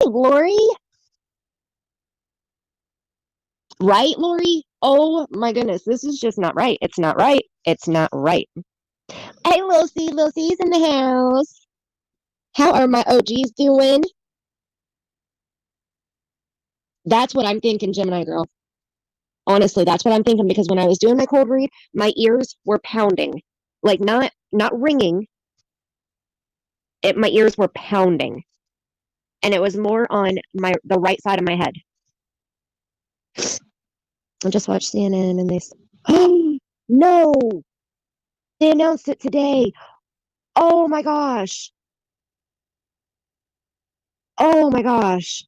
Lori. Right, Lori? Oh my goodness, this is just not right. It's not right. It's not right. Hey, Lucy. Lucy's in the house. How are my OGs doing? That's what I'm thinking, Gemini girl. Honestly, that's what I'm thinking because when I was doing my cold read, my ears were pounding. Like not ringing. My ears were pounding. And it was more on the right side of my head. I just watched CNN and oh no, they announced it today. Oh my gosh. Oh my gosh.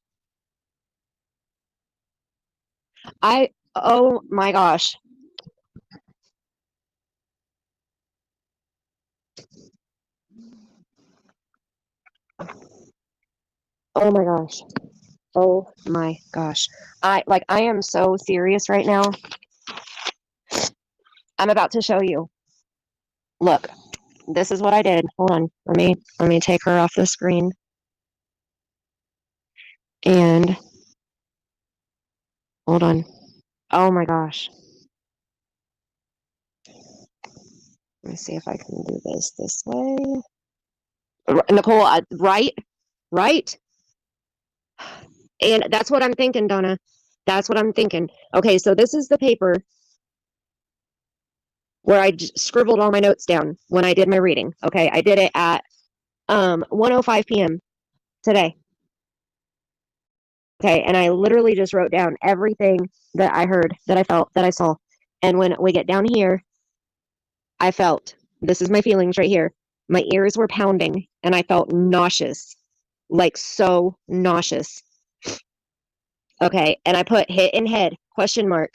Oh my gosh. Oh my gosh. Oh my gosh. I am so serious right now. I'm about to show you. Look, this is what I did. Hold on. Let me take her off the screen. And hold on. Oh my gosh. Let me see if I can do this way. Nicole, right? Right? And that's what I'm thinking, Donna. That's what I'm thinking. Okay, so this is the paper where I scribbled all my notes down when I did my reading. Okay, I did it at 1:05 p.m. today. Okay, and I literally just wrote down everything that I heard, that I felt, that I saw. And when we get down here, I felt, this is my feelings right here. My ears were pounding and I felt nauseous, like so nauseous. Okay, and I put hit in head, question mark.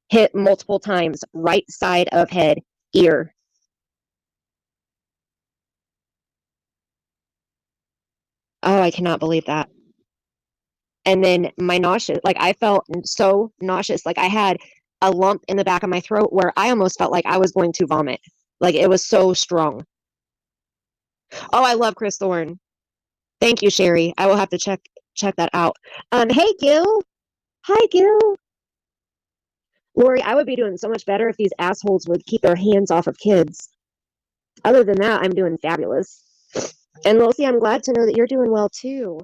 Hit multiple times, right side of head, ear. Oh, I cannot believe that. And then my nausea, like I felt so nauseous, like I had a lump in the back of my throat where I almost felt like I was going to vomit. Like it was so strong. Oh, I love Chris Thorne. Thank you, Sherry. I will have to check that out. Hey Gil. Hi Gil. Lori, I would be doing so much better if these assholes would keep their hands off of kids. Other than that, I'm doing fabulous. And Lucy, I'm glad to know that you're doing well too.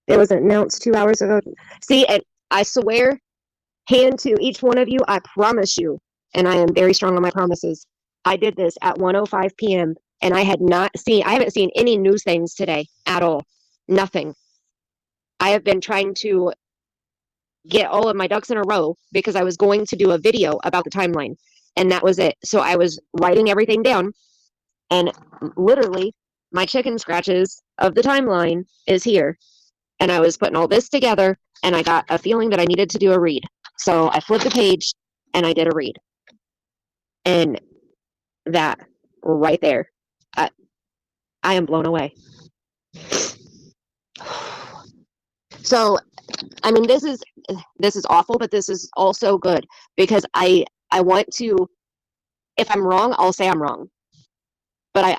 It was announced 2 hours ago. See, and I swear, hand to each one of you, I promise you, and I am very strong on my promises. I did this at 1:05 p.m. and I haven't seen any news things today at all. Nothing. I have been trying to get all of my ducks in a row because I was going to do a video about the timeline, and that was it. So I was writing everything down, and literally my chicken scratches of the timeline is here. And I was putting all this together, and I got a feeling that I needed to do a read. So I flipped the page, and I did a read. And that right there, I, I am blown away. So, I mean, this is awful, but this is also good because I want to. If I'm wrong, I'll say I'm wrong. But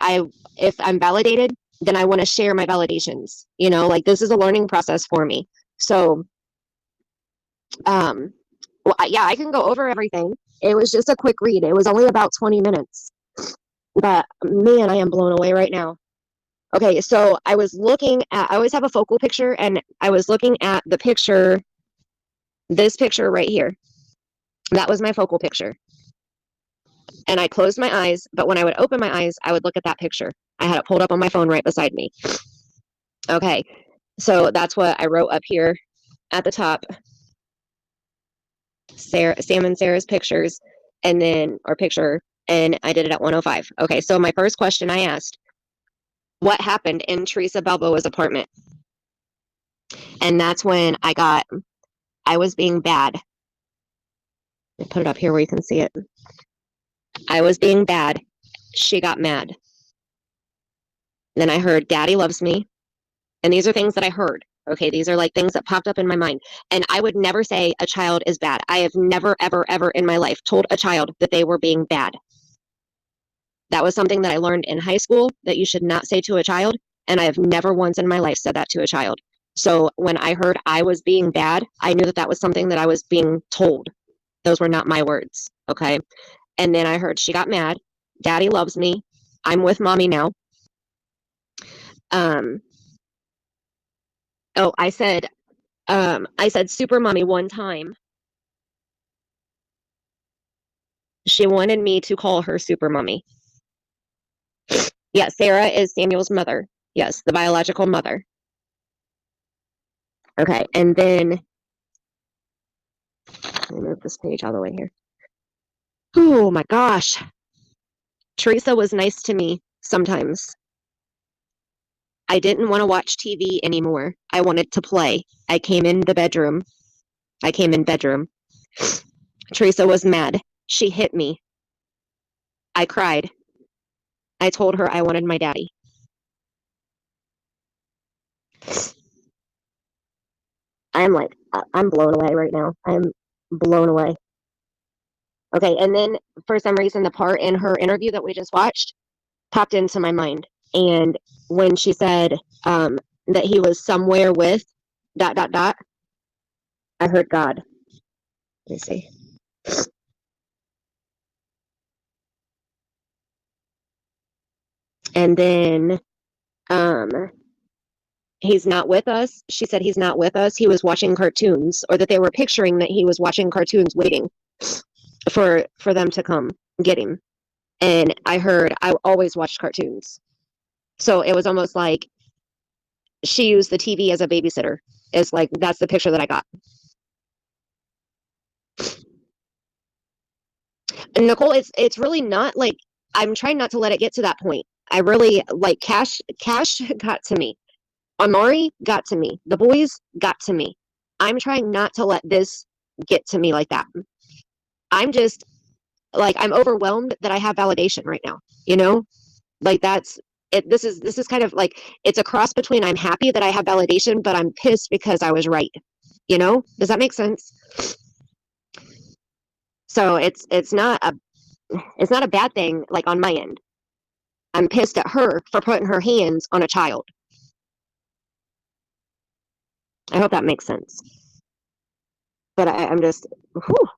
if I'm validated, then I want to share my validations. You know, like this is a learning process for me. So, well, yeah, I can go over everything. It was just a quick read. It was only about 20 minutes. But man, I am blown away right now. Okay, so I always have a focal picture, and I was looking at the picture, this picture right here. That was my focal picture. And I closed my eyes, but when I would open my eyes, I would look at that picture. I had it pulled up on my phone right beside me. Okay, so that's what I wrote up here at the top. Sam and Sarah's pictures, and then, or picture, and I did it at 1:05. Okay, so my first question I asked, what happened in Theresa Balboa's apartment? And that's when I was being bad. I put it up here where you can see it. I was being bad. She got mad. Then I heard, Daddy loves me. And these are things that I heard. Okay, these are like things that popped up in my mind. And I would never say a child is bad. I have never, ever, ever in my life told a child that they were being bad. That was something that I learned in high school that you should not say to a child. And I have never once in my life said that to a child. So when I heard I was being bad, I knew that that was something that I was being told. Those were not my words. Okay. And then I heard she got mad. Daddy loves me. I'm with mommy now. Um, oh, I said super mommy one time. She wanted me to call her super mommy. Yeah, Sarah is Samuel's mother. Yes, the biological mother. Okay, and then let me move this page all the way here. Oh my gosh. Theresa was nice to me sometimes. I didn't want to watch TV anymore. I wanted to play. I came in the bedroom. I came in bedroom. Theresa was mad. She hit me. I cried. I told her I wanted my daddy. I'm blown away right now. I'm blown away. Okay, and then for some reason, the part in her interview that we just watched popped into my mind. And when she said that he was somewhere with dot dot dot, I heard God. Let me see. And then um, he's not with us. She said he's not with us. He was watching cartoons, or that they were picturing that he was watching cartoons, waiting for them to come get him. And I heard I always watched cartoons, so it was almost like she used the TV as a babysitter. Is like that's the picture that I got. And Nicole, it's really not like I'm trying not to let it get to that point. I really like Cash got to me. Amari got to me. The boys got to me. I'm trying not to let this get to me like that. I'm just like I'm overwhelmed that I have validation right now. You know? Like that's it this is kind of like it's a cross between I'm happy that I have validation, but I'm pissed because I was right. You know? Does that make sense? So it's not a bad thing like on my end. I'm pissed at her for putting her hands on a child. I hope that makes sense. But I'm just, whew.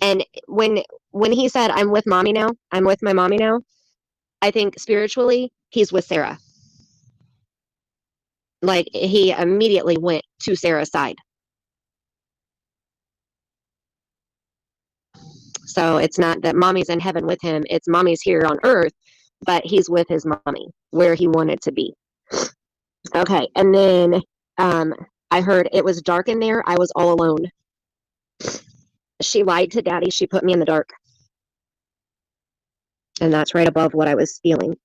And when he said, "I'm with mommy now," I'm with my mommy now. I think spiritually, he's with Sarah. Like he immediately went to Sarah's side. So it's not that mommy's in heaven with him; it's mommy's here on earth, but he's with his mommy where he wanted to be. Okay, and then um, I heard it was dark in there. I was all alone. She lied to daddy. She put me in the dark. And that's right above what I was feeling.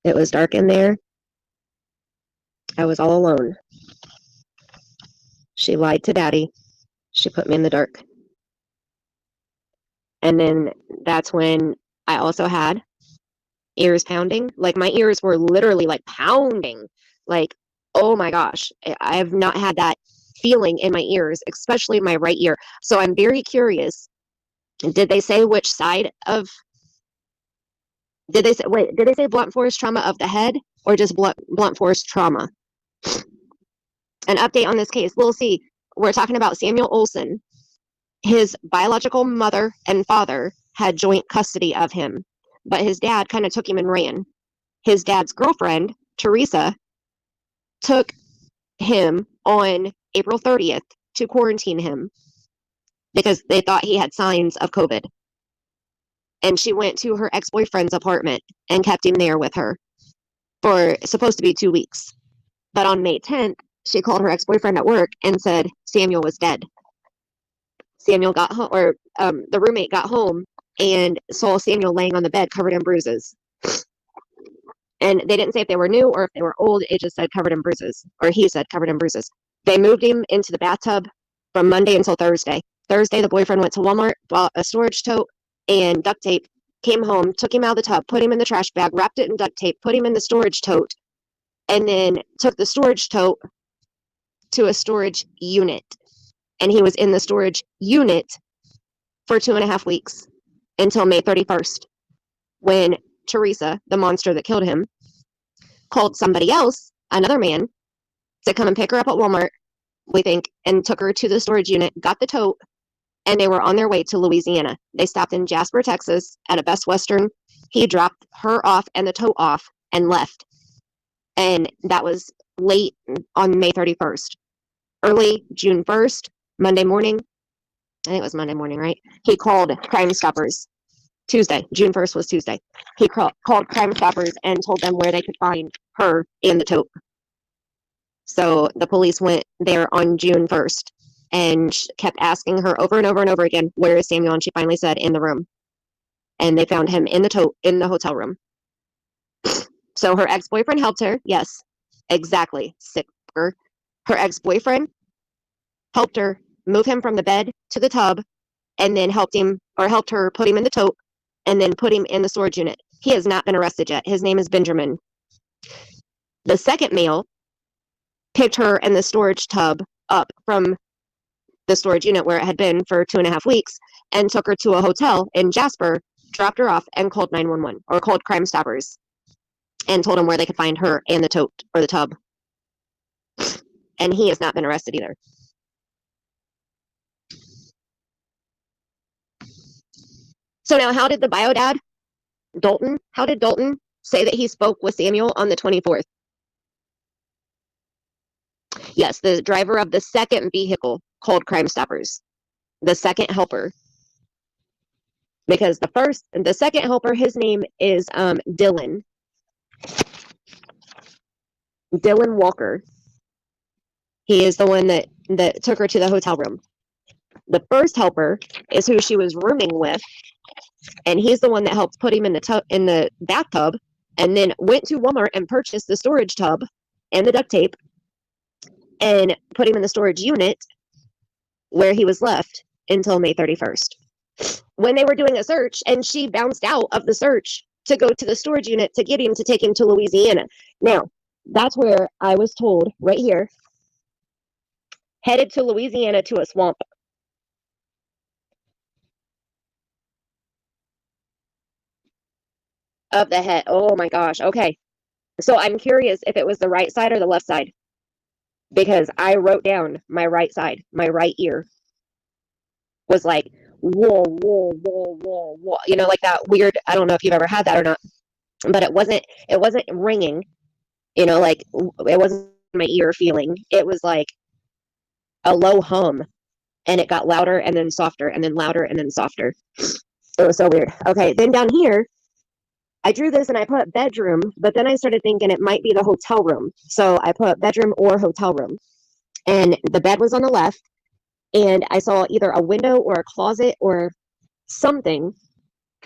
It was dark in there. I was all alone. She lied to daddy. She put me in the dark. And then that's when I also had ears pounding. Like my ears were literally like pounding. Like, oh my gosh, I have not had that feeling in my ears, especially my right ear. So I'm very curious. Did they say which side of did they say blunt force trauma of the head or just blunt force trauma? An update on this case. We'll see. We're talking about Samuel Olson. His biological mother and father had joint custody of him, but his dad kind of took him and ran. His dad's girlfriend, Theresa, took him on April 30th to quarantine him because they thought he had signs of COVID. And she went to her ex-boyfriend's apartment and kept him there with her for supposed to be 2 weeks. But on May 10th, she called her ex-boyfriend at work and said Samuel was dead. Samuel got home, or the roommate got home and saw Samuel laying on the bed covered in bruises. And they didn't say if they were new or if they were old. It just said covered in bruises, or he said covered in bruises. They moved him into the bathtub from Monday until Thursday. Thursday, the boyfriend went to Walmart, bought a storage tote and duct tape, came home, took him out of the tub, put him in the trash bag, wrapped it in duct tape, put him in the storage tote, and then took the storage tote to a storage unit. And he was in the storage unit for 2.5 weeks until May 31st, when Theresa, the monster that killed him, called somebody else, another man, to come and pick her up at Walmart, we think, and took her to the storage unit, got the tote, and they were on their way to Louisiana. They stopped in Jasper, Texas at a Best Western. He dropped her off and the tote off and left. And that was late on May 31st. Early June 1st, Monday morning, I think it was Monday morning, right? He called Crime Stoppers. Tuesday, June 1st was Tuesday. He called Crime Stoppers and told them where they could find her and the tote. So the police went there on June 1st and kept asking her over and over and over again, where is Samuel? And she finally said, in the room. And they found him in the tote in the hotel room. So her ex-boyfriend helped her. Yes, exactly. Sicker. Her ex-boyfriend helped her move him from the bed to the tub, and then helped her put him in the tote, and then put him in the storage unit. He has not been arrested yet. His name is Benjamin. The second male picked her and the storage tub up from the storage unit where it had been for 2.5 weeks and took her to a hotel in Jasper, dropped her off, and called 911 or called Crime Stoppers and told them where they could find her and the tote or the tub. And he has not been arrested either. So now, how did the bio dad, Dalton, how did Dalton say that he spoke with Samuel on the 24th? Yes, the driver of the second vehicle called Crime Stoppers, the second helper. Because the second helper, his name is Dylan. Dylan Walker. He is the one that took her to the hotel room. The first helper is who she was rooming with, and he's the one that helped put him in the bathtub, and then went to Walmart and purchased the storage tub and the duct tape and put him in the storage unit where he was left until May 31st. When they were doing a search, and she bounced out of the search to go to the storage unit to get him to take him to Louisiana. Now, that's where I was told, right here, headed to Louisiana to a swamp. Of the head. Oh my gosh. Okay. So I'm curious if it was the right side or the left side, because I wrote down my right side, my right ear was like, whoa, whoa, whoa, whoa, whoa. You know, like that weird, I don't know if you've ever had that or not, but it wasn't ringing, you know, like it wasn't my ear feeling. It was like a low hum, and it got louder and then softer and then louder and then softer. It was so weird. Okay. Then down here, I drew this and I put bedroom, but then I started thinking it might be the hotel room. So I put bedroom or hotel room. And the bed was on the left, and I saw either a window or a closet or something,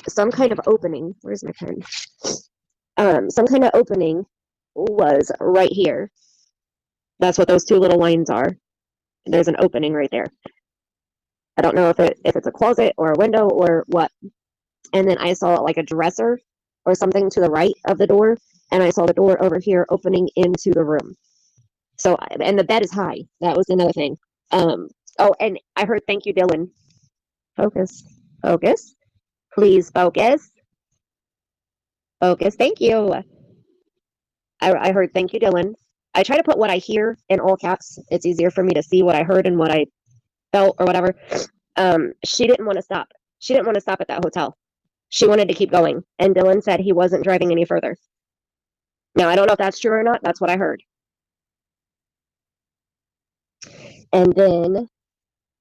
some kind of opening. Where's my pen? Some kind of opening was right here. That's what those two little lines are. There's an opening right there. I don't know if it's a closet or a window or what. And then I saw like a dresser or something to the right of the door, and I saw the door over here opening into the room. So, and the bed is high. That was another thing. Oh, and I heard, thank you, Dylan. Focus. Please focus. Thank you. I heard, thank you, Dylan. I try to put what I hear in all caps. It's easier for me to see what I heard and what I felt or whatever. She didn't want to stop. She didn't want to stop at that hotel. She wanted to keep going. And Dylan said he wasn't driving any further. Now, I don't know if that's true or not. That's what I heard. And then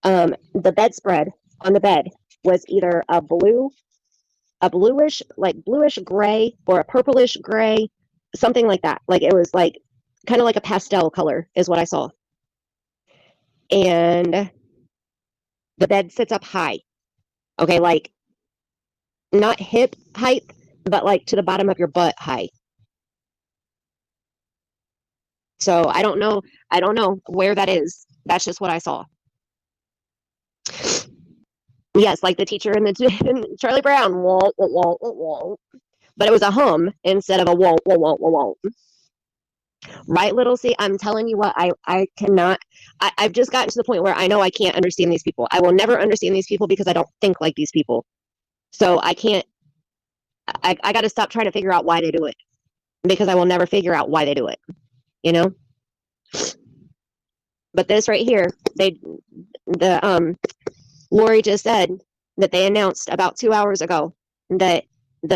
the bedspread on the bed was either a bluish, like bluish gray or a purplish gray, something like that. Like it was like kind of like a pastel color is what I saw. And the bed sits up high. Okay, like not hip height, but like to the bottom of your butt high. So I don't know where that is. That's just what I saw. Yes, like the teacher in the Charlie Brown, wah, wah, wah, wah, wah. But it was a hum instead of a wah, wah, wah, wah, wah. Right, little C? I'm telling you what, I cannot. I've just gotten to the point where I know I can't understand these people. I will never understand these people because I don't think like these people. So I can't. I got to stop trying to figure out why they do it. because I will never figure out why they do it, you know? But this right here, Lori just said that they announced about 2 hours ago that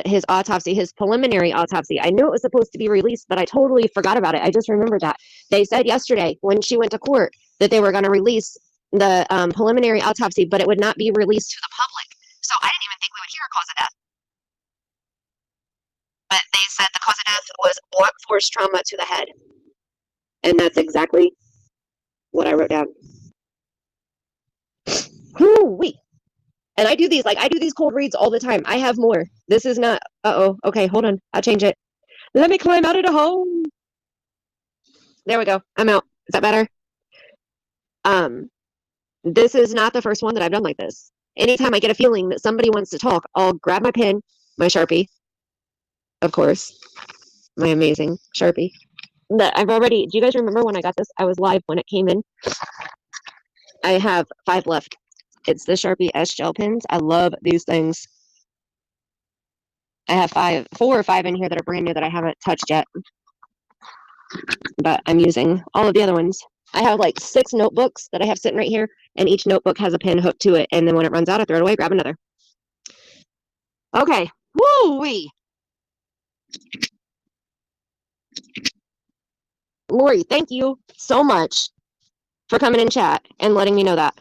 his autopsy, his preliminary autopsy, I knew it was supposed to be released, but I totally forgot about it. I just remembered that. They said yesterday when she went to court that they were going to release the preliminary autopsy, but it would not be released to the public. So I didn't even think we would hear a cause of death. But they said the cause of death was blunt force trauma to the head. And that's exactly what I wrote down. Whoo-wee. And I do these cold reads all the time. I have more. This is not, okay, hold on. I'll change it. Let me climb out of the hole. There we go. I'm out. Is that better? This is not the first one that I've done like this. Anytime I get a feeling that somebody wants to talk, I'll grab my pen, my Sharpie, of course, my amazing Sharpie. Do you guys remember when I got this? I was live when it came in. I have 5 left. It's the Sharpie S gel pens. I love these things. I have 4 or 5 in here that are brand new that I haven't touched yet. But I'm using all of the other ones. I have like 6 notebooks that I have sitting right here, and each notebook has a pen hooked to it. And then when it runs out, I throw it away, grab another. Okay. Woo-wee. Lori, thank you so much for coming in chat and letting me know that.